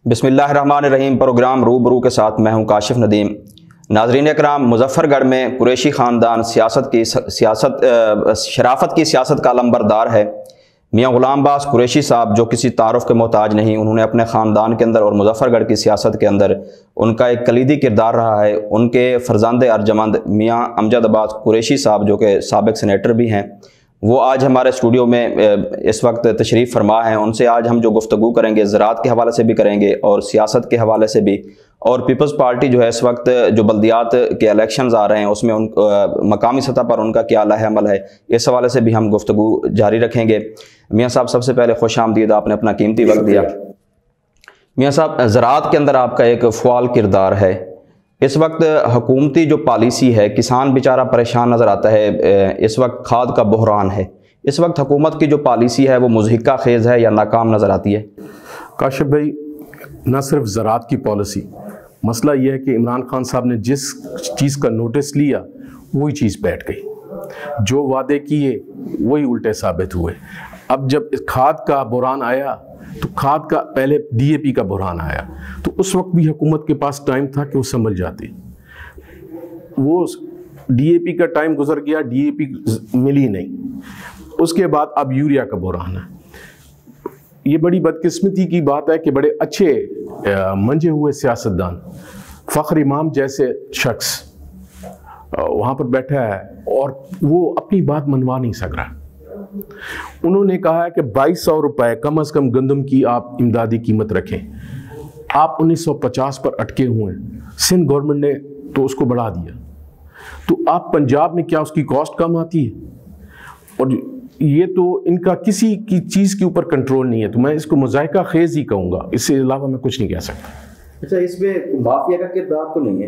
बिस्मिल्लाहिर्रहमानिर्रहीम। प्रोग्राम रूबरू के साथ मैं हूं काशिफ नदीम। नाज़रीन इकराम, मुजफ्फरगढ़ में कुरैशी ख़ानदान शराफत की सियासत का अलंबरदार है। मियाँ ग़ुलाम बास कुरैशी साहब जो किसी तारुफ़ के मोहताज नहीं, उन्होंने अपने ख़ानदान के अंदर और मुजफ्फरगढ़ की सियासत के अंदर उनका एक कलीदी किरदार रहा है। उनके फ़र्जंद अर्जमंद मियाँ अमजद अब्बास कुरैशी साहब जो कि साबिक़ सेनेटर भी हैं, वो आज हमारे स्टूडियो में इस वक्त तशरीफ़ फरमा हैं। उनसे आज हम जो गुफ्तगू करेंगे ज़राअत के हवाले से भी करेंगे और सियासत के हवाले से भी, और पीपल्स पार्टी जो है इस वक्त जो बल्दियात के इलेक्शंस आ रहे हैं उसमें मकामी सतह पर उनका क्या अमल है, इस हवाले से भी हम गुफ्तगू जारी रखेंगे। मियाँ साहब, सबसे पहले खुश आमदीद, आपने अपना कीमती वक्त दिया। मियाँ साहब, ज़राअत के अंदर आपका एक फ़आल किरदार है। इस वक्त हुकूमती जो पॉलिसी है, किसान बेचारा परेशान नज़र आता है। इस वक्त खाद का बहरान है। इस वक्त हुकूमत की जो पॉलिसी है वो मुज़हिका खेज़ है या नाकाम नज़र आती है? काशिफ भाई, न सिर्फ ज़राअत की पॉलिसी, मसला यह है कि इमरान खान साहब ने जिस चीज़ का नोटिस लिया वही चीज़ बैठ गई। जो वादे किए वही उल्टे साबित हुए। अब जब खाद का बहरान आया तो खाद का पहले डीएपी का बहरान आया, तो उस वक्त भी हुकूमत के पास टाइम था कि वो संभल जाती। वो डीएपी का टाइम गुजर गया, डीएपी मिली नहीं। उसके बाद अब यूरिया का बहरान है। ये बड़ी बदकिस्मती की बात है कि बड़े अच्छे मंजे हुए सियासतदान, फ़ख्र इमाम जैसे शख्स वहाँ पर बैठा है और वो अपनी बात मनवा नहीं सक रहा। उन्होंने कहा है कि 2200 रुपए कम से कम गंदम की आप इमदादी कीमत रखें। आप 1950 पर अटके हुए हैं। सिंध गवर्नमेंट ने तो उसको बढ़ा दिया, तो आप पंजाब में क्या उसकी कॉस्ट कम आती है? और ये तो इनका किसी की चीज़ के ऊपर कंट्रोल नहीं है, तो मैं इसको मुज़ाहिका खेज़ ही कहूँगा, इससे अलावा मैं कुछ नहीं कह सकता। अच्छा, इसमें माफिया का किरदार तो नहीं है?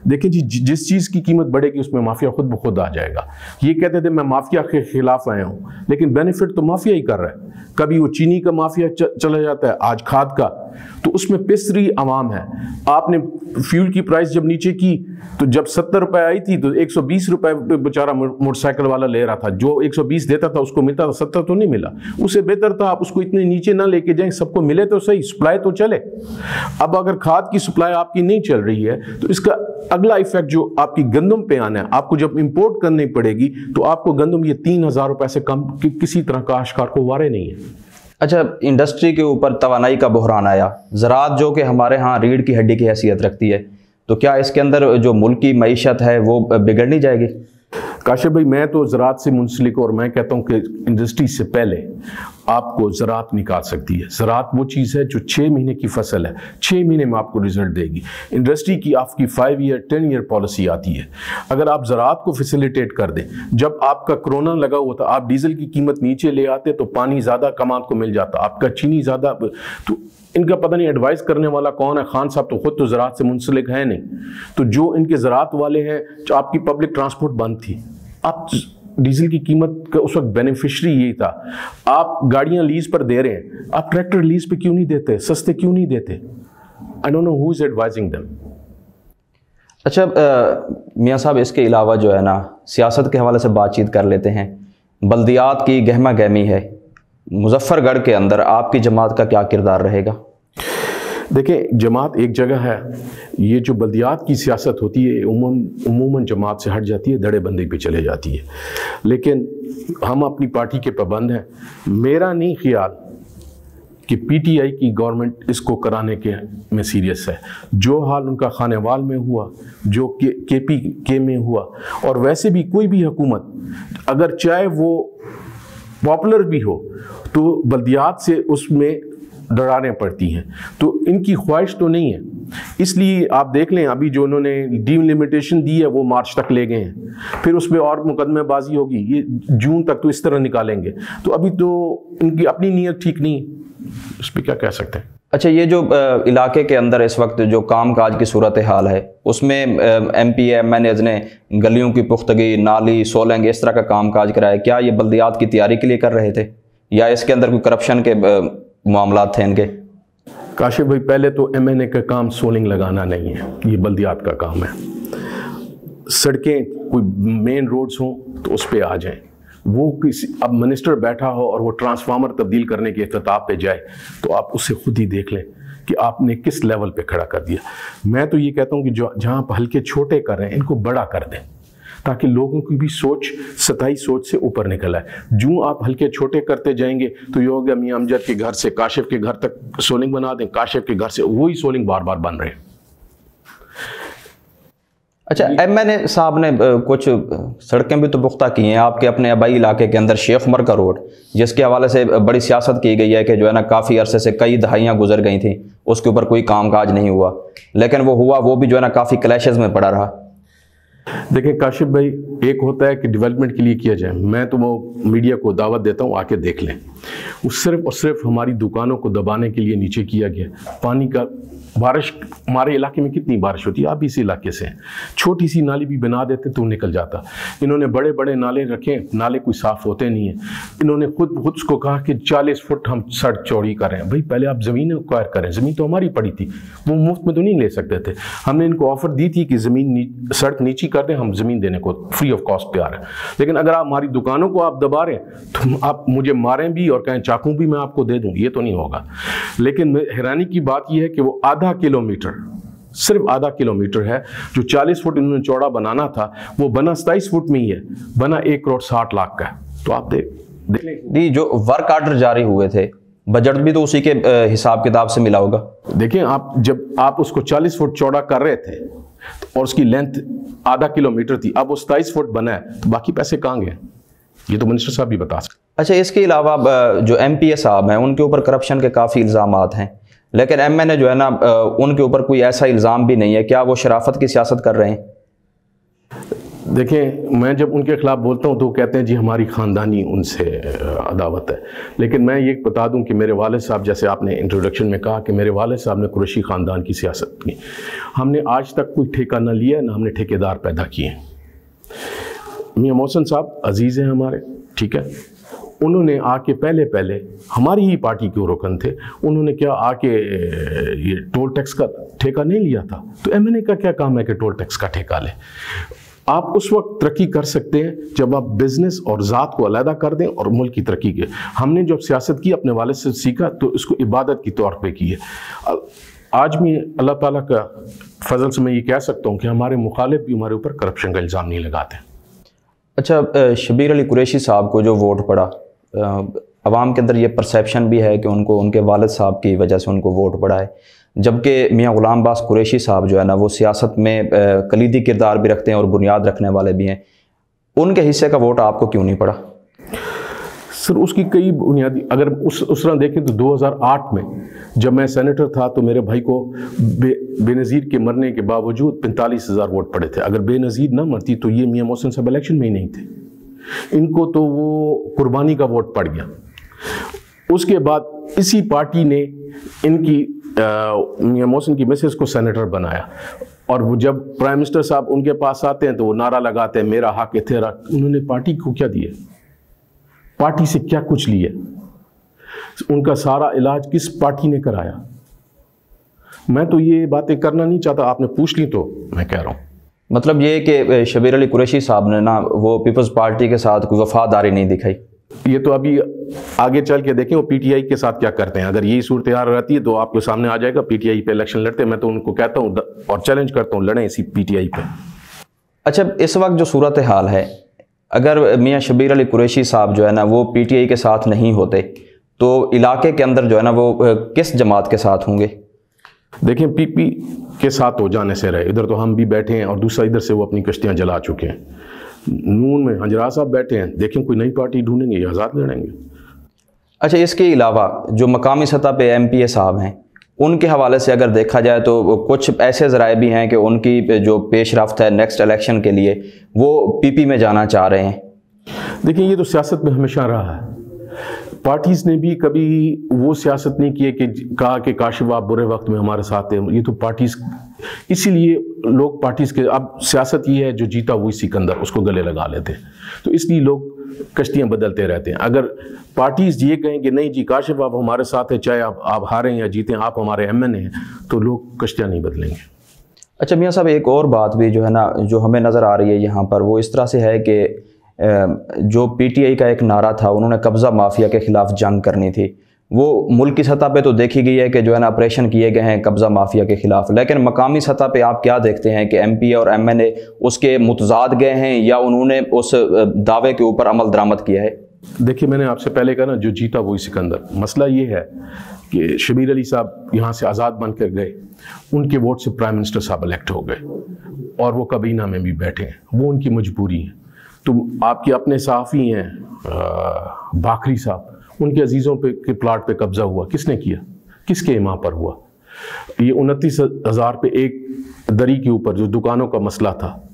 देखिए जी, जिस चीज़ की कीमत बढ़ेगी उसमें माफिया खुद ब खुद आ जाएगा। ये कहते थे मैं माफिया के खिलाफ आया हूँ, लेकिन बेनिफिट तो माफिया ही कर रहा है। कभी वो चीनी का माफिया चला जाता है, आज खाद का, तो उसमें पिसरी आवाम है। आपने फ्यूल की प्राइस जब नीचे की तो जब 70 रुपए आई थी तो 120 रुपए बेचारा मोटरसाइकिल वाला ले रहा था। जो 120 देता था उसको मिलता था, 70 तो नहीं मिला। उससे बेहतर था आप उसको इतने नीचे ना लेके जाएं, सबको मिले तो सही, सप्लाई तो चले। अब अगर खाद की सप्लाई आपकी नहीं चल रही है तो इसका अगला इफेक्ट जो आपकी गंदम पे आना है, आपको जब इंपोर्ट करनी पड़ेगी तो आपको गंदम ये 3000 रुपए से कम किसी तरह का काश्तकार को वारे नहीं है। अच्छा, इंडस्ट्री के ऊपर तवानाई का बहरान आया। ज़राअत जो कि हमारे यहाँ रीढ़ की हड्डी की हैसियत रखती है, तो क्या इसके अंदर जो मुल्क की मईशत है वो बिगड़ नहीं जाएगी? काशिफ भाई, मैं तो ज़राअत से मुंसलिक और मैं कहता हूँ कि इंडस्ट्री से पहले आपको ज़राअत निकाल सकती है। ज़राअत वो चीज़ है जो 6 महीने की फसल है, 6 महीने में आपको रिजल्ट देगी। इंडस्ट्री की आपकी 5 ईयर 10 ईयर पॉलिसी आती है। अगर आप ज़राअत को फैसिलिटेट कर दें, जब आपका कोरोना लगा हुआ था आप डीजल की कीमत नीचे ले आते तो पानी ज़्यादा कमात को मिल जाता, आपका चीनी ज़्यादा, तो इनका पता नहीं एडवाइस करने वाला कौन है। खान साहब तो खुद तो ज़राअत से मुंसलिक है नहीं, तो जो इनके ज़राअत वाले हैं, जो आपकी पब्लिक ट्रांसपोर्ट बंद थी, आप डीजल की कीमत का उस वक्त बेनिफिशरी यही था। आप गाड़ियां लीज पर दे रहे हैं, आप ट्रैक्टर लीज पे क्यों नहीं देते, सस्ते क्यों नहीं देते? I don't know who is advising them. अच्छा मियाँ साहब, इसके अलावा जो है ना, सियासत के हवाले से बातचीत कर लेते हैं। बल्दियात की गहमा गहमी है, मुजफ्फरगढ़ के अंदर आपकी जमात का क्या किरदार रहेगा? देखिए, जमात एक जगह है, ये जो बल्दियात की सियासत होती है उमूमन जमात से हट जाती है, दड़े बंदी पे चले जाती है। लेकिन हम अपनी पार्टी के पाबंद हैं। मेरा नहीं ख्याल कि पीटीआई की गवर्नमेंट इसको कराने के में सीरियस है। जो हाल उनका खानेवाल में हुआ, जो केपीके में हुआ, और वैसे भी कोई भी हुकूमत अगर चाहे वो पॉपुलर भी हो तो बल्दियात से उसमें डराने पड़ती हैं, तो इनकी ख्वाहिश तो नहीं है। इसलिए आप देख लें, अभी जो उन्होंने डीलिमिटेशन दी है वो मार्च तक ले गए हैं, फिर उसमें और मुकदमेबाजी होगी, ये जून तक तो इस तरह निकालेंगे। तो अभी तो इनकी अपनी नीयत ठीक नहीं, उस पर क्या कह सकते हैं। अच्छा, ये जो इलाके के अंदर इस वक्त जो काम काज की सूरत हाल है उसमें MP MNAs ने गलियों की पुख्तगी, नाली, सोलंग, इस तरह का काम काज कराया, क्या ये बल्दियात की तैयारी के लिए कर रहे थे या इसके अंदर कोई करप्शन के मामला थे इनके? काशिफ भाई, पहले तो MNA का काम सोलिंग लगाना नहीं है, ये बल्दियात का काम है। सड़कें, कोई मेन रोड्स हों तो उस पर आ जाएं। वो किसी, अब मिनिस्टर बैठा हो और वो ट्रांसफार्मर तब्दील करने के इख्तिताब पे जाए तो आप उससे खुद ही देख लें कि आपने किस लेवल पे खड़ा कर दिया। मैं तो ये कहता हूँ कि जो जहाँ आप हल्के छोटे कर रहे हैं इनको बड़ा कर दें, ताकि लोगों की भी सोच सतही सोच से ऊपर निकल आए। जो आप हल्के छोटे करते जाएंगे तो ये होगा मियां अमजद के घर से काशिफ के घर तक सोलिंग बना दें, काशिफ के घर से वही सोलिंग बार बार बन रहे हैं। अच्छा, MNA साहब ने कुछ सड़कें भी तो पुख्ता की हैं आपके अपने आबाई इलाके के अंदर, शेख उमर का रोड, जिसके हवाले से बड़ी सियासत की गई है कि जो है ना काफ़ी अरसे से कई दहाइयाँ गुजर गई थी, उसके ऊपर कोई कामकाज नहीं हुआ, लेकिन वो हुआ, वो भी जो है ना काफ़ी क्लैशेस में पड़ा रहा। देखिए काशिफ भाई, एक होता है कि डेवलपमेंट के लिए किया जाए, मैं तो वो मीडिया को दावत देता हूँ आके देख लें, वो सिर्फ और सिर्फ हमारी दुकानों को दबाने के लिए नीचे किया गया। पानी का बारिश, हमारे इलाके में कितनी बारिश होती है, आप इस इलाके से हैं, छोटी सी नाली भी बना देते तो निकल जाता। इन्होंने बड़े बड़े नाले रखे, नाले कोई साफ होते नहीं है। इन्होंने खुद उसको कहा कि 40 फुट हम सड़क चौड़ी कर रहे हैं। भाई पहले आप ज़मीन एक्वायर करें, ज़मीन तो हमारी पड़ी थी, वो मुफ्त में तो नहीं ले सकते थे। हमने इनको ऑफर दी थी कि सड़क नीची कर दें, हम ज़मीन देने को फ्री ऑफ कॉस्ट पे आ रहे हैं। लेकिन अगर आप हमारी दुकानों को आप दबा रहे हैं तो आप मुझे मारें भी और कहें चाकू भी मैं आपको दे दूँ, ये तो नहीं होगा। लेकिन हैरानी की बात यह है कि वो आधा किलोमीटर, सिर्फ आधा किलोमीटर है, जो 40 फुट इन्होंने चौड़ा बनाना था वो बना 27 फुट में ही है, बना 1 करोड़ 60 लाख का है। तो आप देख जी, जो वर्क आर्डर जारी हुए थे, बजट भी तो उसी के हिसाब किताब से मिला होगा। देखिए, आप जब आप उसको 40 फुट चौड़ा कर रहे थे और उसकी लेंथ आधा किलोमीटर थी, अब वो 27 फुट बना है, तो बाकी पैसे कहाँ गए? ये तो मिनिस्टर साहब भी बता सकते। अच्छा, इसके अलावा जो MPA साहब हैं उनके ऊपर करप्शन के काफ़ी इल्ज़ामात हैं, लेकिन MNA जो है ना उनके ऊपर कोई ऐसा इल्ज़ाम भी नहीं है। क्या वो शराफत की सियासत कर रहे हैं? देखें, मैं जब उनके खिलाफ बोलता हूं तो कहते हैं जी हमारी ख़ानदानी उनसे अदावत है। लेकिन मैं ये बता दूं कि मेरे वालिद साहब, जैसे आपने इंट्रोडक्शन में कहा कि मेरे वालिद साहब ने कुरैशी ख़ानदान की सियासत की, हमने आज तक कोई ठेका न लिया, ना हमने ठेकेदार पैदा किए। मियां मोहसिन साहब अजीज़ हैं हमारे, ठीक है, उन्होंने आके पहले हमारी ही पार्टी के रुकन थे, उन्होंने क्या आके ये टोल टैक्स का ठेका नहीं लिया था। तो MNA का क्या काम है कि टोल टैक्स का ठेका ले? आप उस वक्त तरक्की कर सकते हैं जब आप बिजनेस और ज़ात को अलहदा कर दें और मुल्क की तरक्की के। हमने जब सियासत की अपने वालिद से सीखा तो इसको इबादत की तौर पे की है। आज भी अल्लाह ताला का फजल से मैं ये कह सकता हूँ कि हमारे मुखालिफ भी हमारे ऊपर करप्शन का इल्ज़ाम नहीं लगाते। अच्छा, शबीर अली कुरैशी साहब को जो वोट पड़ा, अवाम के अंदर ये परसेप्शन भी है कि उनको उनके वालिद साहब की वजह से उनको वोट पड़ा है, जबकि मियां गुलाम अब्बास कुरैशी साहब जो है ना वो सियासत में कलीदी किरदार भी रखते हैं और बुनियाद रखने वाले भी हैं। उनके हिस्से का वोट आपको क्यों नहीं पड़ा? सर, उसकी कई बुनियादी, अगर उस तरह देखें तो 2008 में जब मैं सेनेटर था तो मेरे भाई को बेनज़ीर के मरने के बावजूद 45,000 वोट पड़े थे। अगर बेनज़ीर ना मरती तो ये मियां मोहसिन साहब इलेक्शन में ही नहीं थे। इनको तो वो कुर्बानी का वोट पड़ गया। उसके बाद इसी पार्टी ने इनकी मियां मोहसिन की मिसेस को सेनेटर बनाया, और वो जब प्राइम मिनिस्टर साहब उनके पास आते हैं तो वो नारा लगाते हैं मेरा हक है तेरा। उन्होंने पार्टी को क्या दिया? पार्टी से क्या कुछ लिया? उनका सारा इलाज किस पार्टी ने कराया? मैं तो ये बातें करना नहीं चाहता, आपने पूछ ली तो मैं कह रहा हूँ। मतलब ये कि शबीर अली कुरैशी साहब ने ना वो पीपल्स पार्टी के साथ कोई वफादारी नहीं दिखाई। ये तो अभी आगे चल के देखें वो PTI के साथ क्या करते हैं। अगर यही सूरत हाल रहती है तो आपके सामने आ जाएगा। PTI पे इलेक्शन लड़ते हैं, मैं तो उनको कहता हूँ और चैलेंज करता हूँ, लड़ें इसी PTI पे। अच्छा, इस वक्त जो सूरत हाल है, अगर मियां शबीर अली कुरैशी साहब जो है ना वो PTI के साथ नहीं होते तो इलाके के अंदर जो है ना वो किस जमात के साथ होंगे? देखें, PP के साथ हो जाने से रहे, इधर तो हम भी बैठे हैं और दूसरा इधर से वो अपनी कश्तियाँ जला चुके हैं। नून में हंजरा साहब बैठे हैं, देखें कोई नई पार्टी ढूंढेंगे या आज़ाद लड़ेंगे। अच्छा, इसके अलावा जो मकामी सतह पे MPA साहब हैं उनके हवाले से अगर देखा जाए तो कुछ ऐसे ज़राए भी हैं कि उनकी जो पेशरफ्त है नेक्स्ट इलेक्शन के लिए वो PP में जाना चाह रहे हैं। देखिए, ये तो सियासत में हमेशा रहा है। पार्टीज़ ने भी कभी वो सियासत नहीं की कि कहा कि काशिफ आप बुरे वक्त में हमारे साथ हैं। ये तो पार्टीज़, इसीलिए लोग पार्टीज़ के, अब सियासत ये है जो जीता वही सिकंदर, उसको गले लगा लेते हैं। तो इसलिए लोग कश्तियाँ बदलते रहते हैं। अगर पार्टीज़ ये कहें कि नहीं जी काशिफ आप हमारे साथ हैं, चाहे आप हारें या जीतें, आप हमारे MNA हैं, तो लोग कश्तियाँ नहीं बदलेंगे। अच्छा मियां साहब, एक और बात भी जो है ना जो हमें नज़र आ रही है यहाँ पर, वो इस तरह से है कि जो PTI का एक नारा था, उन्होंने कब्ज़ा माफिया के ख़िलाफ़ जंग करनी थी, वो मुल्क की सतह पे तो देखी गई है कि जो है ना ऑपरेशन किए गए हैं कब्ज़ा माफिया के ख़िलाफ़, लेकिन मकामी सतह पे आप क्या देखते हैं कि MP और MNA उसके मुतज़ाद गए हैं या उन्होंने उस दावे के ऊपर अमल दरामद किया है? देखिए, मैंने आपसे पहले कहा ना, जो जीता वही सिकंदर। मसला ये है कि शबीर अली साहब यहाँ से आज़ाद बन कर गए, उनके वोट से प्राइम मिनिस्टर साहब इलेक्ट हो गए और वो काबीना में भी बैठे हैं, वो उनकी मजबूरी है। तो आपके अपने सहाफ़ी हैं बाकरी साहब, उनके अजीज़ों पे के प्लाट पे कब्जा हुआ, किसने किया, किसके इमाम पर हुआ? ये 29,000 पे एक दरी के ऊपर जो दुकानों का मसला था,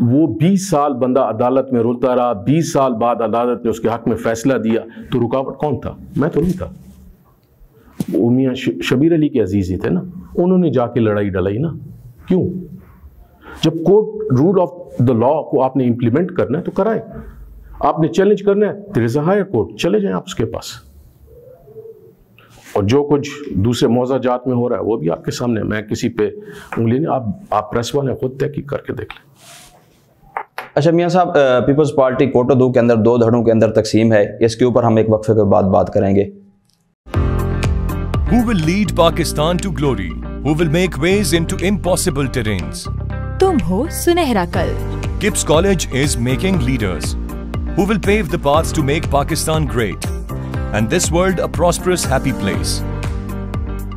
वो 20 साल बंदा अदालत में रुलता रहा, 20 साल बाद अदालत ने उसके हक में फैसला दिया, तो रुकावट कौन था? मैं तो नहीं था, वो मियाँ शबीर अली के अजीज़ ही थे ना, उन्होंने जाके लड़ाई डलाई ना। क्यों? जब court rule of the law को आपने इंप्लीमेंट करना है तो कराए, आपने चैलेंज करना है, there is a higher court, चले जाएं आप उसके पास। और जो कुछ दूसरे मौज़ाजात में हो रहा है वो भी आपके सामने, मैं किसी पे उंगली नहीं, आप प्रेस वाले खुद तहकीक करके देख लें। अच्छा मियाँ साहब, पीपल्स पार्टी कोटो 2 के अंदर 2 धड़ों के अंदर तकसीम है, इसके ऊपर हम एक वक्फे के बाद बात करेंगे। Who will lead Pakistan to glory? Who will make ways into impossible terrains? तुम हो सुनहरा कल। Gibbs College is making leaders who will pave the paths to make Pakistan great and this world a prosperous, happy place.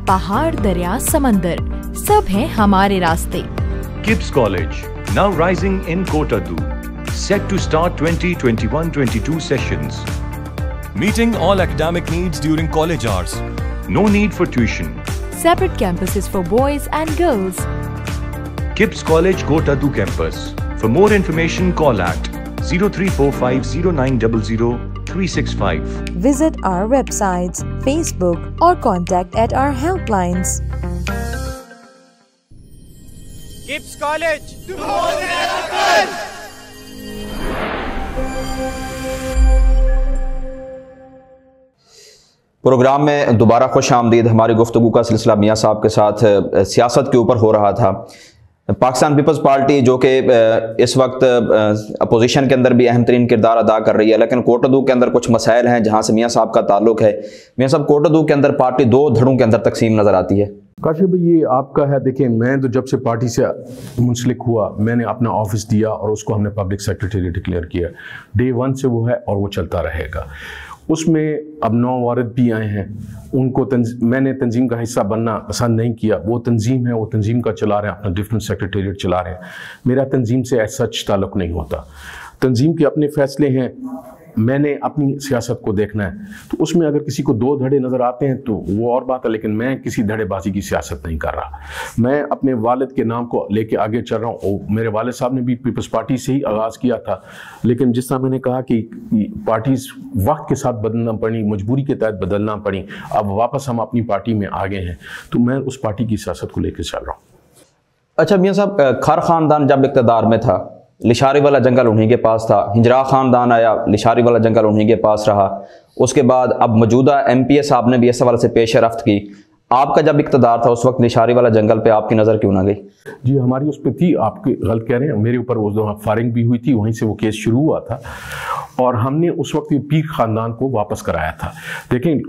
पहाड़, दरिया, समंदर, सब हैं हमारे रास्ते। Gibbs College, now rising in Kota 2, set to start 2021-22 sessions. Meeting all academic needs during college hours. No need for tuition. Separate campuses for boys and girls. Gibbs College Kota 2 campus. For more information, call at 034509000365. Visit our websites, Facebook or contact at our helplines. Gibbs College. Program में दोबारा खुश आमदीद। हमारी गुफ्तगू का सिलसिला मियाँ साहब के साथ सियासत के ऊपर हो रहा था। पाकिस्तान पीपल्स पार्टी जो कि इस वक्त अपोजिशन के अंदर भी अहम तरीन किरदार अदा कर रही है, लेकिन कोटो 2 के अंदर कुछ मसाइल हैं जहाँ से मियाँ साहब का ताल्लुक है। मियाँ साहब, कोटो 2 के अंदर पार्टी 2 धड़ों के अंदर तकसीम नज़र आती है। काशिफ भाई, ये आपका है। देखिए, मैं तो जब से पार्टी से मुंसलिक हुआ, मैंने अपना ऑफिस दिया और उसको हमने पब्लिक सेक्रेटरी डिक्लेयर किया। डे 1 से वो है और वो चलता रहेगा। उसमें अब 9 वारिद भी आए हैं, उनको मैंने तंजीम का हिस्सा बनना पसंद नहीं किया। वो तंजीम है, वो तंजीम का चला रहे हैं, अपना डिफरेंट सेक्रेटेरिएट चला रहे हैं। मेरा तंजीम से एज सच ताल्लुक़ नहीं होता। तंजीम के अपने फैसले हैं, मैंने अपनी सियासत को देखना है। तो उसमें अगर किसी को 2 धड़े नज़र आते हैं तो वो और बात है, लेकिन मैं किसी धड़ेबाजी की सियासत नहीं कर रहा। मैं अपने वालिद के नाम को लेके आगे चल रहा हूँ। मेरे वालिद साहब ने भी पीपल्स पार्टी से ही आगाज़ किया था, लेकिन जिस तरह मैंने कहा कि पार्टीज़ वक्त के साथ बदलना पड़ी, मजबूरी के तहत बदलना पड़ी, अब वापस हम अपनी पार्टी में आ गए हैं, तो मैं उस पार्टी की सियासत को लेकर चल रहा हूँ। अच्छा मियाँ साहब, खर ख़ानदान जब इक़्तिदार में था, लिशारी वाला जंगल उन्हीं के पास था। हिजरा ख़ानदान आया, लिशारी वाला जंगल उन्हीं के पास रहा। उसके बाद अब मौजूदा MPA साहब ने भी इस हवाले से पेश रफ्त की। आपका जब इक़्तिदार था उस वक्त लिशारी वाला जंगल पे आपकी नज़र क्यों ना गई? जी, हमारी उस पर थी, आपके गलत कह रहे हैं। मेरे ऊपर उस दौरान फायरिंग भी हुई थी, वहीं से वो केस शुरू हुआ था और हमने उस वक्त पीर ख़ानदान को वापस कराया था। देखें,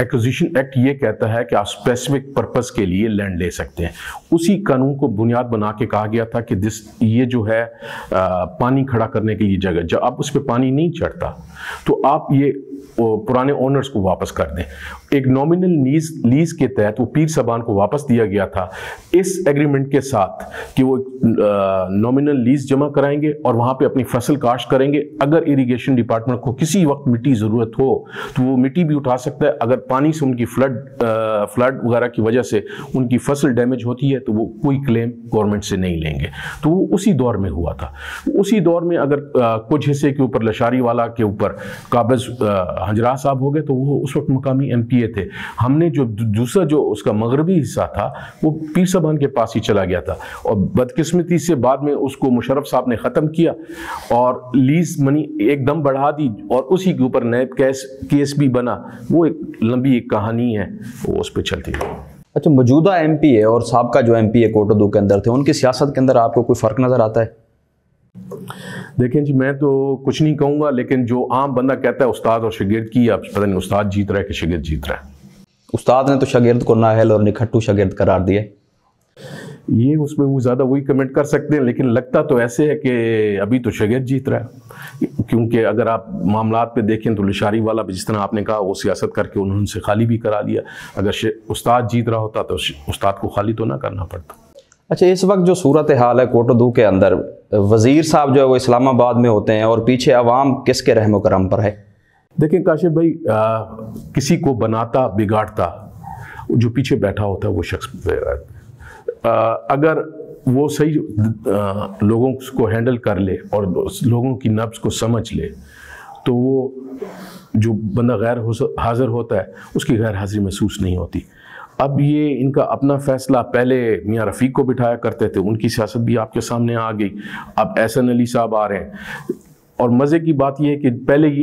एक्विजिशन एक्ट ये कहता है कि आप स्पेसिफिक पर्पस के लिए लैंड ले सकते हैं। उसी कानून को बुनियाद बना के कहा गया था कि ये जो है पानी खड़ा करने के लिए जगह, जब आप उस पर पानी नहीं चढ़ता तो आप ये पुराने ओनर्स को वापस कर दें। एक नॉमिनल लीज के तहत वो पीर साहबान को वापस दिया गया था, इस एग्रीमेंट के साथ कि वो नॉमिनल लीज जमा कराएंगे और वहाँ पे अपनी फसल काश्त करेंगे। अगर इरिगेशन डिपार्टमेंट को किसी वक्त मिट्टी ज़रूरत हो तो वो मिट्टी भी उठा सकता है। अगर पानी से उनकी फ्लड वगैरह की वजह से उनकी फसल डैमेज होती है तो वो कोई क्लेम गवर्नमेंट से नहीं लेंगे। तो वो उसी दौर में हुआ था। उसी दौर में अगर कुछ हिस्से के ऊपर लशारी वाला के ऊपर काबिज हजरा साहब हो गए तो वो उस वक्त मकामी MPA थे। हमने जो दूसरा जो उसका मगरबी हिस्सा था वो पीर साहबान के पास ही चला गया था और बदकिस्मती से बाद में उसको मुशर्रफ साहब ने ख़त्म किया और लीज मनी एकदम बढ़ा दी और उसी के ऊपर नए केस भी बना। वो एक लंबी एक कहानी है, वो उस पर चलती है। अच्छा, मौजूदा MPA और साहब का जो MPA कोटो 2 के अंदर थे, उनकी सियासत के अंदर आपको कोई फ़र्क नज़र आता है? देखें जी, मैं तो कुछ नहीं कहूँगा, लेकिन जो आम बंदा कहता है उस्ताद और शागिर्द की, अब पता नहीं उस्ताद जीत रहा है कि शागिर्द जीत रहा है। उस्ताद ने तो शागिर्द को नाअहल और निखट्टू शागिर्द करार दिया। ये उसमें वो ज़्यादा वही कमेंट कर सकते हैं, लेकिन लगता तो ऐसे है कि अभी तो शागिर्द जीत रहा है, क्योंकि अगर आप मामलात पे देखें तो लिशारी वाला भी जिस तरह आपने कहा वो सियासत करके उन्होंने उनसे खाली भी करा लिया। अगर उस्ताद जीत रहा होता तो उस्ताद को खाली तो ना करना पड़ता। अच्छा, इस वक्त जो सूरत हाल है कोटोदू के अंदर, वज़ीर साहब जो है वो इस्लामाबाद में होते हैं और पीछे अवाम किसके रहमो करम पर है? देखें काशिफ भाई, किसी को बनाता बिगाड़ता जो पीछे बैठा होता है वो शख्स, अगर वो सही लोगों को हैंडल कर ले और लोगों की नब्ज़ को समझ ले तो वो जो बंदा गैर हाज़िर होता है उसकी गैर हाज़िरी महसूस नहीं होती। अब ये इनका अपना फ़ैसला, पहले मियाँ रफ़ीक को बिठाया करते थे, उनकी सियासत भी आपके सामने आ गई, अब एहसन अली साहब आ रहे हैं। और मज़े की बात यह है कि पहले ये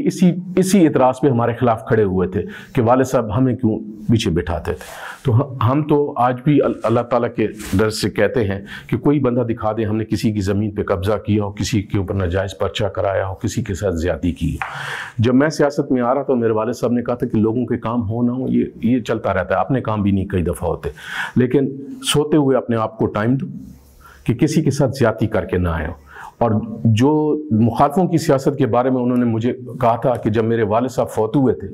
इसी इतराज़ पे हमारे ख़िलाफ़ खड़े हुए थे कि वाले साहब हमें क्यों पीछे बिठाते थे। तो हम तो आज भी अल्लाह ताला के डर से कहते हैं कि कोई बंदा दिखा दे हमने किसी की ज़मीन पे कब्ज़ा किया हो, किसी के ऊपर नाजायज़ पर्चा कराया हो, किसी के साथ ज़्यादती की है। जब मैं सियासत में आ रहा था मेरे वाले साहब ने कहा था कि लोगों के काम हो ना हो ये चलता रहता है, अपने काम भी नहीं कई दफ़ा होते, लेकिन सोते हुए अपने आप को टाइम दो कि किसी के साथ ज़्यादती करके ना आए हो। और जो मुखालफों की सियासत के बारे में उन्होंने मुझे कहा था कि जब मेरे वाले साहब फौत हुए थे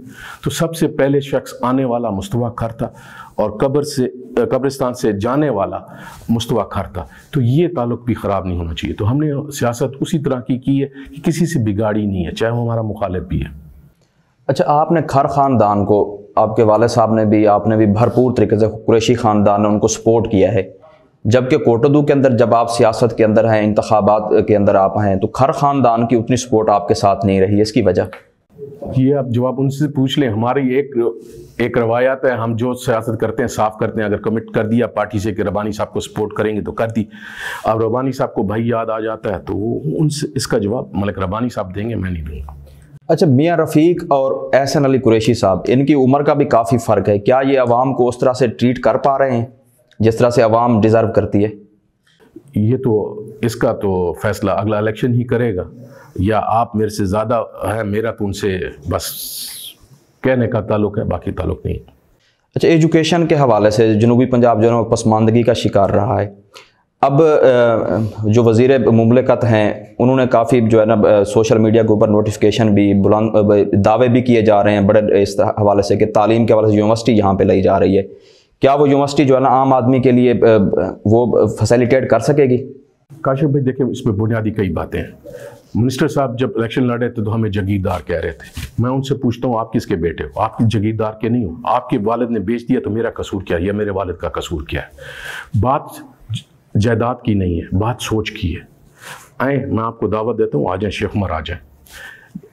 तो सबसे पहले शख्स आने वाला मुस्तफा खर था और कब्रिस्तान से जाने वाला मुस्तफा खर था। तो ये ताल्लुक़ भी ख़राब नहीं होना चाहिए। तो हमने सियासत उसी तरह की है कि किसी से बिगाड़ी नहीं है, चाहे वो हमारा मुखालिफ भी है। अच्छा, आपने खर ख़ानदान को, आपके वाले साहब ने भी, आपने भी भरपूर तरीके से कुरैशी ख़ानदान ने उनको सपोर्ट किया है, जबकि कोटोदू के अंदर जब आप सियासत के अंदर हैं, इंतखाबात के अंदर आप हैं, तो खर ख़ानदान की उतनी सपोर्ट आपके साथ नहीं रही, इसकी वजह? ये आप जवाब उनसे पूछ लें। हमारी एक रवायत है, हम जो सियासत करते हैं साफ करते हैं। अगर कमिट कर दिया पार्टी से कि रबानी साहब को सपोर्ट करेंगे तो कर दी। अब रबानी साहब को भाई याद आ जाता है तो उनसे इसका जवाब मलिक रबानी साहब देंगे, मैं नहीं दूंगा। अच्छा, मियाँ रफ़ीक और एहसन अली कुरैशी साहब, इनकी उम्र का भी काफ़ी फ़र्क है, क्या ये अवाम को उस तरह से ट्रीट कर पा रहे हैं जिस तरह से अवाम डिज़र्व करती है? ये तो इसका तो फैसला अगला इलेक्शन ही करेगा, या आप मेरे से ज़्यादा है, मेरा तो उनसे बस कहने का ताल्लुक़ है, बाकी ताल्लुक़ नहीं। अच्छा, एजुकेशन के हवाले से जनूबी पंजाब जो है पसमानदगी का शिकार रहा है। अब जो वज़ीर मुमलिकत हैं उन्होंने काफ़ी जो है ना सोशल मीडिया के ऊपर नोटिफिकेशन भी दावे भी किए जा रहे हैं बड़े इस हवाले से कि तालीम के हवाले से यूनिवर्सिटी यहाँ पे लाई जा रही है। क्या वो यूनिवर्सिटी जो है ना आम आदमी के लिए वो फैसिलिटेट कर सकेगी? काशिफ भाई देखिए, इसमें बुनियादी कई बातें हैं। मिनिस्टर साहब जब इलेक्शन लड़े थे तो हमें जगीरदार कह रहे थे। मैं उनसे पूछता हूँ आप किसके बेटे हो? आपकी जगीरदार के नहीं हो। आपके वालिद ने बेच दिया तो मेरा कसूर क्या है या मेरे वालिद का कसूर क्या है? बात जायदाद की नहीं है, बात सोच की है। आए, मैं आपको दावत देता हूँ, आ जाए शेख उमर, आ जाए।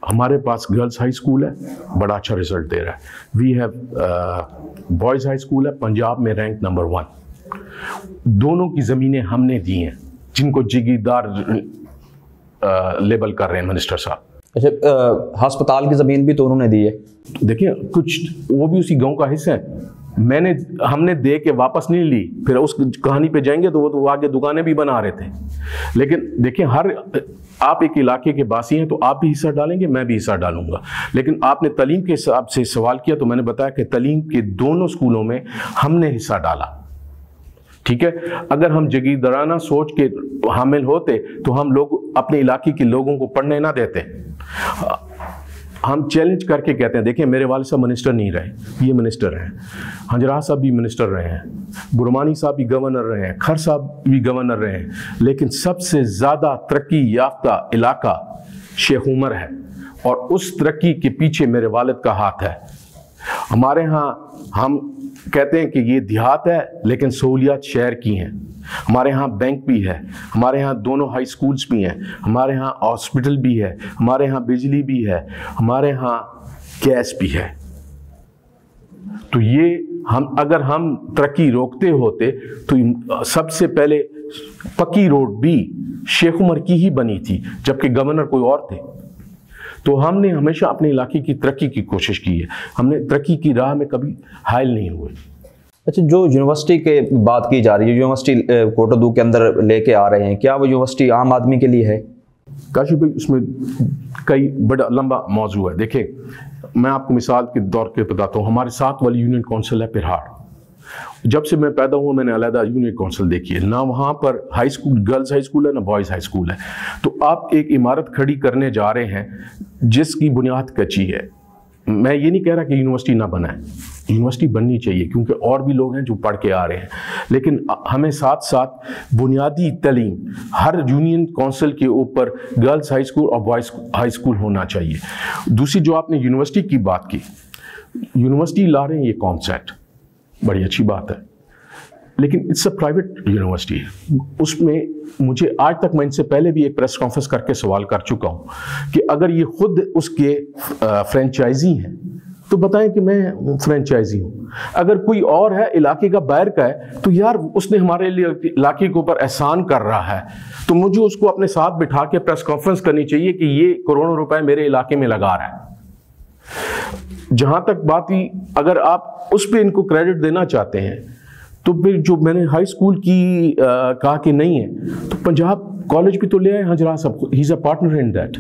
हमारे पास गर्ल्स हाई स्कूल है, बड़ा अच्छा रिजल्ट दे रहा है। We have boys high school है, पंजाब में रैंक नंबर 1। दोनों की ज़मीनें हमने दी हैं, जिनको जगीरदार लेबल कर रहे हैं मिनिस्टर साहब। अच्छा, अस्पताल की ज़मीन भी तो उन्होंने दी है। देखिए, कुछ वो भी उसी गांव का हिस्सा है। हमने दे के वापस नहीं ली। फिर उस कहानी पे जाएंगे तो वो तो आगे दुकानें भी बना रहे थे। लेकिन देखिए, आप एक इलाके के बासी हैं तो आप भी हिस्सा डालेंगे, मैं भी हिस्सा डालूंगा। लेकिन आपने तालीम के हिसाब से सवाल किया तो मैंने बताया कि तालीम के दोनों स्कूलों में हमने हिस्सा डाला। ठीक है, अगर हम जगीरदाराना सोच के हामिल होते तो हम लोग अपने इलाके के लोगों को पढ़ने ना देते। हम चैलेंज करके कहते हैं, देखिए मेरे वाले साहब मिनिस्टर नहीं रहे, ये मिनिस्टर हैं। हंजरा साहब भी मिनिस्टर रहे हैं, बुरमानी साहब भी गवर्नर रहे हैं, खर साहब भी गवर्नर रहे हैं, लेकिन सबसे ज़्यादा तरक्की याफ्ता इलाका शेख उमर है और उस तरक्की के पीछे मेरे वालिद का हाथ है। हमारे यहाँ हम कहते हैं कि ये देहात है लेकिन सहूलियात शहर की हैं। हमारे यहाँ बैंक भी है, हमारे यहाँ दोनों हाई स्कूल्स भी हैं, हमारे यहाँ हॉस्पिटल भी है, हमारे यहाँ बिजली भी है, हमारे यहाँ गैस भी है। तो ये अगर हम तरक्की रोकते होते तो सबसे पहले पक्की रोड भी शेख उमर की ही बनी थी, जबकि गवर्नर कोई और थे। तो हमने हमेशा अपने इलाके की तरक्की की कोशिश की है, हमने तरक्की की राह में कभी हायल नहीं हुए। अच्छा, जो यूनिवर्सिटी के बात की जा रही है, यूनिवर्सिटी कोटोदू के अंदर लेके आ रहे हैं, क्या वो यूनिवर्सिटी आम आदमी के लिए है? काशिफ भाई, उसमें कई बड़ा लंबा मौजू है। देखें, मैं आपको मिसाल के तौर पे बताता हूँ। हमारे साथ वाली यूनियन काउंसिल है पिरहाड़। जब से मैं पैदा हुआ मैंने अलग यूनियन काउंसिल देखी है ना। वहाँ पर high school, girls high school है ना बॉयज़ हाई स्कूल है। तो आप एक इमारत खड़ी करने जा रहे हैं जिसकी बुनियाद कच्ची है। मैं ये नहीं कह रहा कि यूनिवर्सिटी ना बनाए, यूनिवर्सिटी बननी चाहिए क्योंकि और भी लोग हैं जो पढ़ के आ रहे हैं, लेकिन हमें साथ साथ बुनियादी तालीम हर यूनियन काउंसिल के ऊपर गर्ल्स हाई स्कूल और बॉयज़ हाई स्कूल होना चाहिए। दूसरी जो आपने यूनिवर्सिटी की बात की, यूनिवर्सिटी ला रहे हैं ये कॉन्सेप्ट, बड़ी अच्छी बात है, लेकिन इट्स अ प्राइवेट यूनिवर्सिटी। उसमें मुझे आज तक, मैं इनसे पहले भी एक प्रेस कॉन्फ्रेंस करके सवाल कर चुका हूं कि अगर ये खुद उसके फ्रेंचाइजी हैं तो बताएं कि मैं फ्रेंचाइजी हूं। अगर कोई और है इलाके का बाहर का है तो यार उसने हमारे लिए इलाके के ऊपर एहसान कर रहा है, तो मुझे उसको अपने साथ बिठा के प्रेस कॉन्फ्रेंस करनी चाहिए कि ये करोड़ों रुपए मेरे इलाके में लगा रहा है। जहां तक बात ही, अगर आप उस पर इनको क्रेडिट देना चाहते हैं तो फिर जो मैंने हाई स्कूल की कहा कि नहीं है, तो पंजाब कॉलेज भी तो ले आए हजरा साहब, he is a partner in that.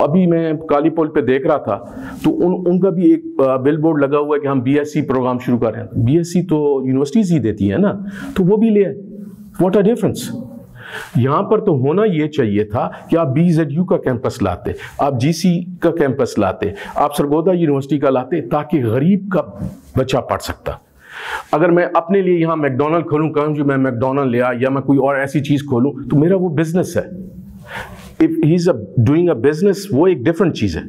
अभी मैं काली पोल पे देख रहा था तो उनका भी एक बिल बोर्ड लगा हुआ है कि हम बीएससी प्रोग्राम शुरू कर रहे हैं। बीएससी तो यूनिवर्सिटीज ही देती है ना, तो वो भी ले आए। What a difference. यहाँ पर तो होना ये चाहिए था कि आप BZU का कैंपस लाते, आप GC का कैंपस लाते, आप सरगोदा यूनिवर्सिटी का लाते, ताकि गरीब का बच्चा पढ़ सकता। अगर मैं अपने लिए यहाँ मैकडोनल्ड खोलूँ, कहूँ कि मैं मैकडोनल्ड लिया या मैं कोई और ऐसी चीज़ खोलूँ, तो मेरा वो बिजनेस है। If he is doing a business, वो एक डिफरेंट चीज़ है।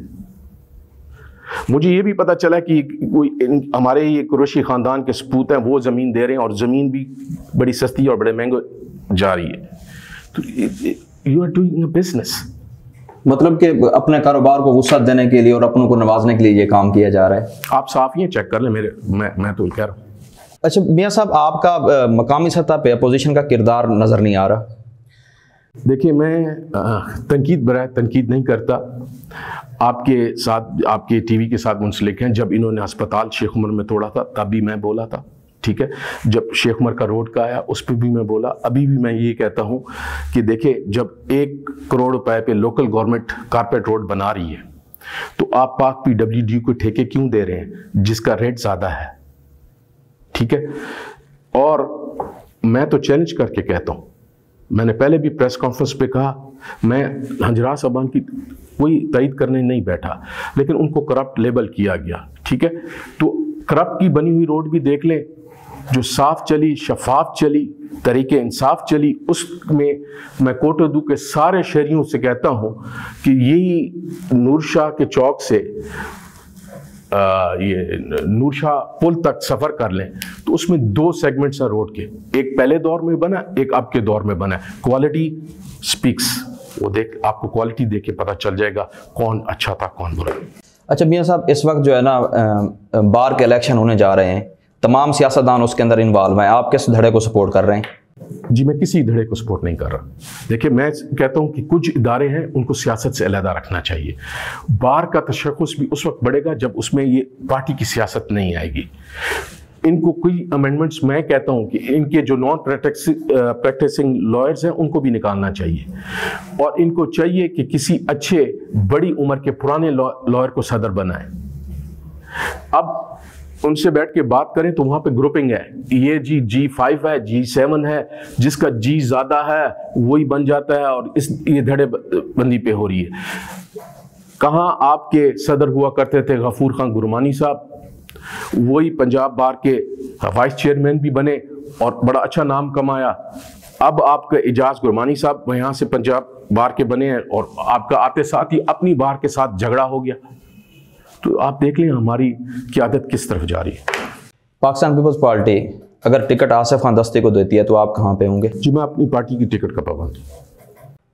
मुझे ये भी पता चला कि कोई हमारे ये कुरैशी ख़ानदान के सपूत हैं, वो ज़मीन दे रहे हैं और ज़मीन भी बड़ी सस्ती और बड़े महंगे जा रही है। तो you are doing a business. मतलब कि अपने कारोबार को वुसअत देने के लिए और अपनों को नवाजने के लिए ये काम किया जा रहा है। आप साफ ये चेक कर लें, मैं तो कह रहा हूँ। अच्छा मियाँ साहब, आपका मकामी सतह पे अपोजिशन का किरदार नज़र नहीं आ रहा। देखिए, मैं तनकीद बराए तनकीद नहीं करता। आपके साथ, आपके टीवी के साथ मुंसलिक हैं। जब इन्होंने अस्पताल शेख उमर में तोड़ा था तब भी मैं बोला था, ठीक है। जब शेख उमर का रोड का आया उस पर भी मैं बोला। अभी भी मैं ये कहता हूँ कि देखिए, जब 1 करोड़ रुपए पे लोकल गवर्नमेंट कारपेट रोड बना रही है तो आप पाक PWD को ठेके क्यों दे रहे हैं जिसका रेट ज़्यादा है, ठीक है। और मैं तो चैलेंज करके कहता हूँ, मैंने पहले भी प्रेस कॉन्फ्रेंस पे कहा, मैं हंजरा साहबान की कोई तायद करने नहीं बैठा, लेकिन उनको करप्ट लेबल किया गया, ठीक है। तो करप्ट की बनी हुई रोड भी देख लें, जो साफ चली, शफाफ चली, तरीके इंसाफ चली, उसमें मैं कोटोदू के सारे शहरियों से कहता हूँ कि यही नूरशाह के चौक से ये नूरशाह पुल तक सफ़र कर लें तो उसमें 2 सेगमेंट्स हैं रोड के, एक पहले दौर में बना, एक अब के दौर में बना। क्वालिटी स्पीक्स, वो देख, आपको क्वालिटी देख के पता चल जाएगा कौन अच्छा था कौन बुरा। अच्छा मियाँ साहब, इस वक्त जो है ना बार के इलेक्शन होने जा रहे हैं, तमाम सियासतदान उसके अंदर इन्वॉल्व हैं, आप किस धड़े को सपोर्ट कर रहे हैं? जी, मैं किसी धड़े को सपोर्ट नहीं कर रहा। देखिए, मैं कहता हूं कि कुछ इदारे हैं उनको सियासत से अलहदा रखना चाहिए। बार का तशख़्ख़ुस भी उस वक्त बढ़ेगा जब उसमें ये पार्टी की सियासत नहीं आएगी। इनको कोई अमेंडमेंट्स, मैं कहता हूं कि इनके जो नॉन प्रैक्टिसिंग लॉयर्स हैं उनको भी निकालना चाहिए, और इनको चाहिए कि किसी अच्छे बड़ी उम्र के पुराने लॉयर को सदर बनाएं। अब उनसे बैठ के बात करें तो वहां पे ग्रुपिंग है, ये जी G5 है, G7 है, जिसका G ज्यादा है वही बन जाता है, और ये धड़े बंदी पे हो रही है। कहाँ आपके सदर हुआ करते थे गफूर खान गुरमानी साहब, वही पंजाब बार के वाइस चेयरमैन भी बने और बड़ा अच्छा नाम कमाया। अब आपका एजाज गुरमानी साहब यहाँ से पंजाब बार के बने हैं और आपका आते साथ ही अपनी बार के साथ झगड़ा हो गया। तो आप देख लें हमारी क़यादत किस तरफ जा रही है। पाकिस्तान पीपल्स पार्टी अगर टिकट आसिफ खान दस्ती को देती है तो आप कहाँ पे होंगे? जी, मैं अपनी पार्टी की टिकट का पाबंद हूँ।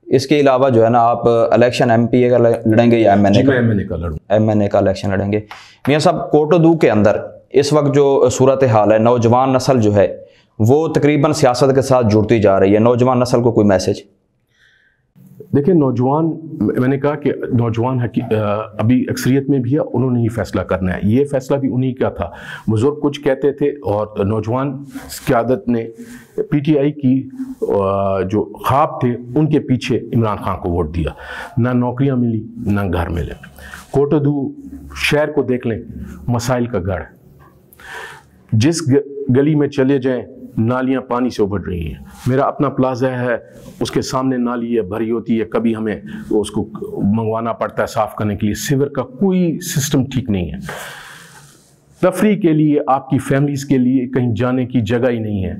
इसके अलावा जो है ना, आप इलेक्शन MPA का लड़ेंगे या MNA का? MNA का लड़ूँ। MNA का इलेक्शन लड़ेंगे। मियाँ साहब, कोटोदू के अंदर इस वक्त जो सूरत हाल है, नौजवान नस्ल जो है वो तकरीबन सियासत के साथ जुड़ती जा रही है, नौजवान नस्ल को कोई मैसेज? देखिए, नौजवान, मैंने कहा कि नौजवान अभी अक्सरियत में भी है, उन्होंने ही फैसला करना है। ये फैसला भी उन्हीं का था। बुजुर्ग कुछ कहते थे और नौजवान क़यादत ने पीटीआई की जो ख्वाब थे उनके पीछे इमरान खान को वोट दिया। ना नौकरियां मिली, ना घर मिले। कोटदू शहर को देख लें, मसाइल का गढ़। जिस गली में चले जाएं, नालियां पानी से उभर रही हैं। मेरा अपना प्लाजा है, उसके सामने नाली है, भरी होती है, कभी हमें उसको मंगवाना पड़ता है साफ़ करने के लिए। सीवर का कोई सिस्टम ठीक नहीं है। तफरी के लिए, आपकी फैमिलीज़ के लिए कहीं जाने की जगह ही नहीं है।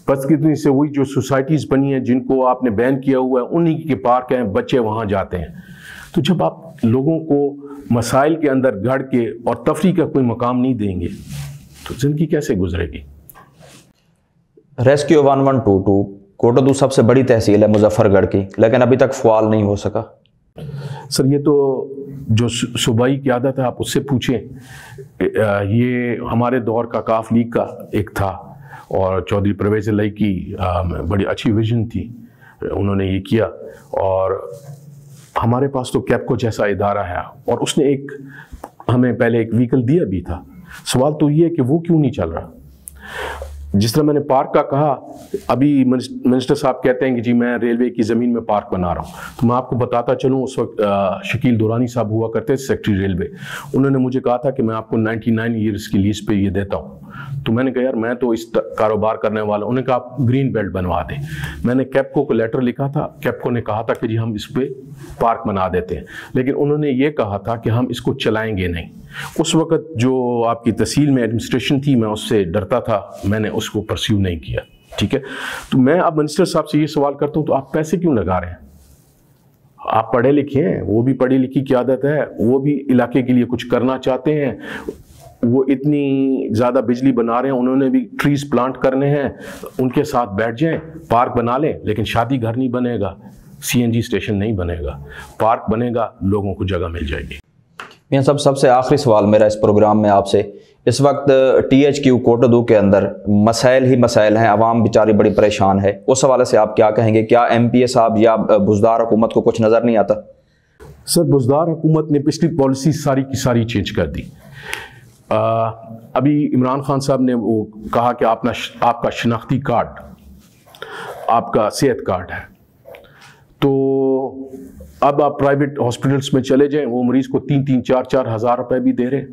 बस कितनी से वही जो सोसाइटीज़ बनी हैं जिनको आपने बैन किया हुआ है, उन्हीं के पार्क हैं, बच्चे वहाँ जाते हैं। तो जब आप लोगों को मसाइल के अंदर गढ़ के और तफरी का कोई मकाम नहीं देंगे तो ज़िंदगी कैसे गुजरेगी? रेस्क्यू 1122 कोटदू सबसे बड़ी तहसील है मुजफ्फरगढ़ की, लेकिन अभी तक फ़आल नहीं हो सका। सर, ये तो जो सूबाई क़यादत है, आप उससे पूछें। ये हमारे दौर का काफ लीग का एक था और चौधरी परवेज़ इलाही की बड़ी अच्छी विजन थी, उन्होंने ये किया। और हमारे पास तो कैप्को जैसा इदारा है और उसने हमें पहले एक व्हीकल दिया भी था। सवाल तो ये है कि वो क्यों नहीं चल रहा? जिस तरह मैंने पार्क का कहा, अभी मिनिस्टर साहब कहते हैं कि जी मैं रेलवे की ज़मीन में पार्क बना रहा हूँ, तो मैं आपको बताता चलूँ, उस वक्त शकील दुरानी साहब हुआ करते थे सेक्रेटरी रेलवे। उन्होंने मुझे कहा था कि मैं आपको 99 ईयर्स की लीज पे ये देता हूँ। तो मैंने कहा यार मैं तो इस कारोबार करने वाला। उन्होंने कहा आप ग्रीन बेल्ट बनवा दें। मैंने कैप्को को लेटर लिखा था, कैप्को ने कहा था कि जी हम इस पर पार्क बना देते हैं, लेकिन उन्होंने ये कहा था कि हम इसको चलाएंगे नहीं। उस वक्त जो आपकी तहसील में एडमिनिस्ट्रेशन थी, मैं उससे डरता था, मैंने उसको परस्यू नहीं किया। ठीक है, तो मैं अब मिनिस्टर साहब से ये सवाल करता हूँ, तो आप पैसे क्यों लगा रहे हैं? आप पढ़े लिखे हैं, वो भी पढ़ी लिखी क़यादत है, वो भी इलाके के लिए कुछ करना चाहते हैं। वो इतनी ज़्यादा बिजली बना रहे हैं, उन्होंने भी ट्रीज प्लांट करने हैं, उनके साथ बैठ जाएं, पार्क बना लें। लेकिन शादी घर नहीं बनेगा, सीएनजी स्टेशन नहीं बनेगा, पार्क बनेगा, लोगों को जगह मिल जाएगी। मियां साहब, सबसे आखिरी सवाल मेरा इस प्रोग्राम में आपसे, इस वक्त THQ कोटदू के अंदर मसाइल ही मसाइल हैं, आवाम बेचारी बड़ी परेशान है, उस हवाले से आप क्या कहेंगे? क्या MPA साहब या बुज़दार हुकूमत को कुछ नज़र नहीं आता? सर, बुज़दार हुकूमत ने पिछली पॉलिसी सारी की सारी चेंज कर दी। अभी इमरान खान साहब ने वो कहा कि आपका शनाख्ती कार्ड आपका सेहत कार्ड है, तो अब आप प्राइवेट हॉस्पिटल्स में चले जाएं, वो मरीज़ को 3-3, 4-4 हज़ार रुपये भी दे रहे हैं।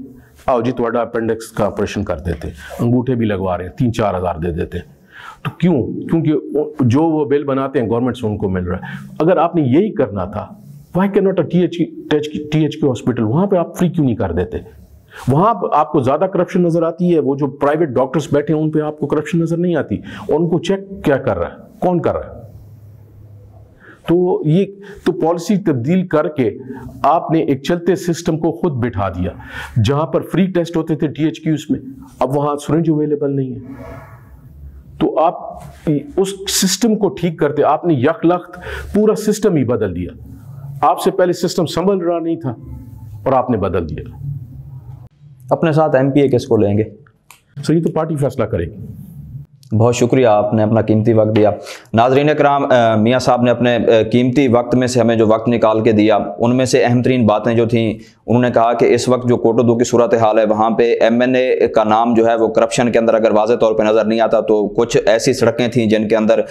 आओ जी थोड़ा अपेंडिक्स का ऑपरेशन कर देते, अंगूठे भी लगवा रहे हैं, 3-4 हज़ार दे देते। तो क्यों? क्योंकि जो वो बिल बनाते हैं गवर्नमेंट से उनको मिल रहा है। अगर आपने यही करना था, why can not THQ hospital, वहाँ पर आप फ्री क्यों नहीं कर देते? वहाँ आपको ज़्यादा करप्शन नज़र आती है, वो जो प्राइवेट डॉक्टर्स बैठे हैं उन पे आपको करप्शन नज़र नहीं आती, और उनको चेक क्या कर रहा है, कौन कर रहा है? तो ये तो पॉलिसी तब्दील करके आपने एक चलते सिस्टम को खुद बिठा दिया। जहाँ पर फ्री टेस्ट होते थे THQs में, अब वहाँ सिरिंज अवेलेबल नहीं है। तो आप उस सिस्टम को ठीक करते, आपने यकलख्त पूरा सिस्टम ही बदल दिया। आपसे पहले सिस्टम संभल रहा नहीं था और आपने बदल दिया। अपने साथ MPA किसको लेंगे? सर, ये तो पार्टी फैसला करेगी। बहुत शुक्रिया, आपने अपना कीमती वक्त दिया। नाज़रीन कराम, मियाँ साहब ने अपने कीमती वक्त में से हमें जो वक्त निकाल के दिया, उनमें से अहम तरीन बातें जो थीं, उन्होंने कहा कि इस वक्त जो कोटदू की सूरत हाल है, वहाँ पे MNA का नाम जो है वो करप्शन के अंदर अगर वाज़े तौर पे नज़र नहीं आता, तो कुछ ऐसी सड़कें थीं जिनके अंदर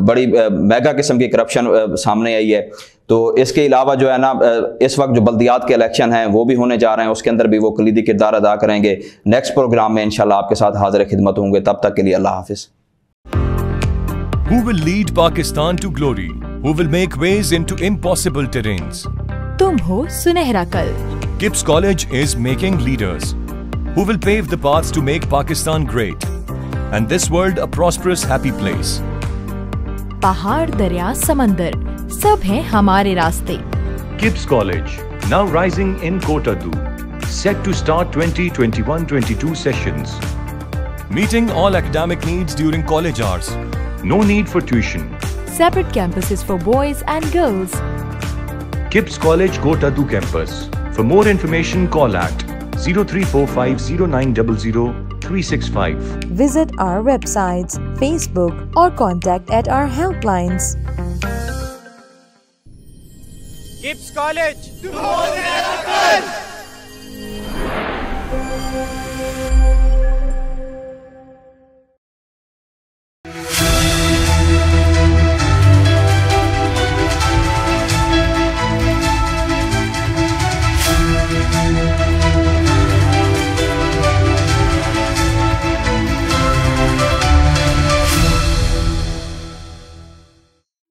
बड़ी मेगा किस्म की करप्शन सामने आई है। तो इसके अलावा जो है ना, इस वक्त जो बल्दियात के इलेक्शन हैं वो भी होने जा रहे हैं, उसके अंदर भी वो कलीदी किरदार अदा करेंगे। नेक्स्ट प्रोग्राम में इंशाल्लाह आपके साथ हाजिर खिदमत होंगे, तब तक के लिए अल्लाह हाफिज। Who will lead Pakistan to glory? Who will make ways into impossible terrains? तुम हो सुनहरा कल। KIPS College is making leaders who will pave the paths to make Pakistan great and this world a prosperous, happy place. पहाड़, दरिया, समंदर, सब हैं हमारे रास्ते। KIPS College, now rising in Kottaddu, set to start 2021-22 sessions. Meeting all academic needs during college hours. No need for tuition. Separate campuses for boys and girls. KIPS College Kottaddu campus. For more information, call at 034509000365. Visit our websites, Facebook or contact at our helplines. Gibbs College.